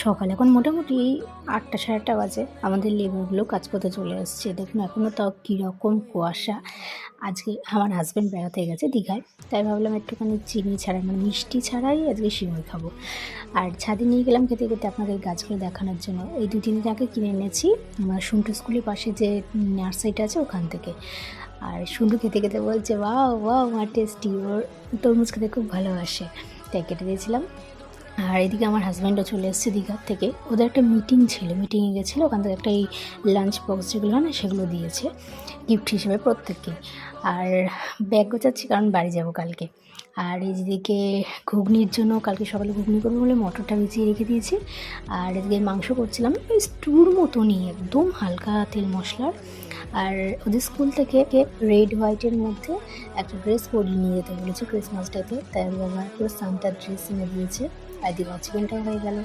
সকাল এখন মোটামুটি ৮টা সাড়ে ৮টা বাজে। আমাদের লেবুগুলো কাজ করতে চলে এসছে। দেখুন এখনও তাও কীরকম কুয়াশা। আজকে আমার হাসব্যান্ড বেড়াতে গেছে দীঘায়, তাই ভাবলাম একটুখানি চিনি ছাড়া মানে মিষ্টি ছাড়াই আজকে সিমই খাবো। আর ছাদে নিয়ে গেলাম খেতে খেতে আপনাদের গাছগুলো দেখানোর জন্য। এই ২-৩ দিন আগে কিনে এনেছি আমার সন্টু স্কুলের পাশে যে নার্সারিটা আছে ওখান থেকে। আর সন্টু খেতে খেতে বলছে ওয়াও ওয়াও মা টেস্টি, ওর তরমুজ খেতে খুব ভালোবাসে, তাই কেটে দিয়েছিলাম। আর এদিকে আমার হাজব্যান্ডও চলে এসেছে দীঘার থেকে। ওদের একটা মিটিং ছিল, মিটিংয়ে গেছিলো, ওখান থেকে একটা এই লাঞ্চ বক্স যেগুলো হয় না সেগুলো দিয়েছে গিফট হিসেবে প্রত্যেককে। আর ব্যাগ গোছাচ্ছি কারণ বাড়ি যাব কালকে। আর এদিকে ঘুগনির জন্য কালকে সকালে ঘুগনি করবো বলে মটরটা ভিজিয়ে রেখে দিয়েছি। আর এদিকে মাংস করছিলাম ওই স্টুর মতনই, একদম হালকা তেল মশলার। আর ওদের স্কুল থেকে রেড হোয়াইটের মধ্যে একটা ড্রেস পরিয়ে নিয়ে যেতে বলেছে ক্রিসমাস ডেতে, তাই বাবা পুরো সান্তার ড্রেস এনে দিয়েছে। আর দিওয়া চিকেনটাও হয়ে গেল।